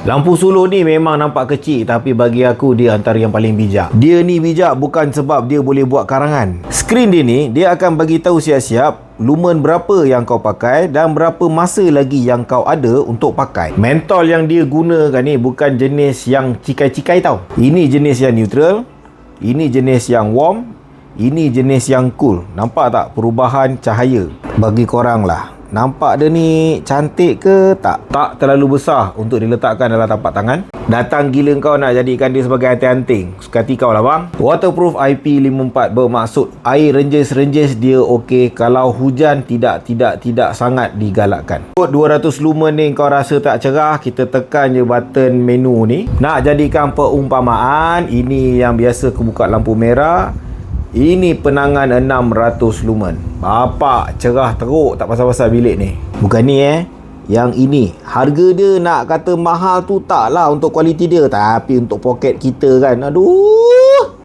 Lampu suluh ni memang nampak kecil, tapi bagi aku dia antara yang paling bijak. Dia ni bijak bukan sebab dia boleh buat karangan. Skrin dia ni, dia akan bagi tahu siap-siap lumen berapa yang kau pakai dan berapa masa lagi yang kau ada untuk pakai. Mentol yang dia gunakan ni bukan jenis yang cikai-cikai tau. Ini jenis yang neutral, ini jenis yang warm, ini jenis yang cool. Nampak tak perubahan cahaya? Bagi korang lah, nampak dia ni cantik ke tak? Tak terlalu besar untuk diletakkan dalam tapak tangan. Datang gila kau nak jadikan dia sebagai anting-anting. Suka hati kau lah bang. Waterproof IP54 bermaksud air renjes-renjes dia okey. Kalau hujan tidak sangat digalakkan. Kod 200 lumen ni kau rasa tak cerah, kita tekan je button menu ni. Nak jadikan perumpamaan, ini yang biasa kebuka lampu merah. Ini penangan 600 lumen. Bapak cerah teruk tak pasal-pasal bilik ni. Bukan ni yang ini. Harga dia nak kata mahal tu tak lah untuk kualiti dia, tapi untuk poket kita kan, aduh.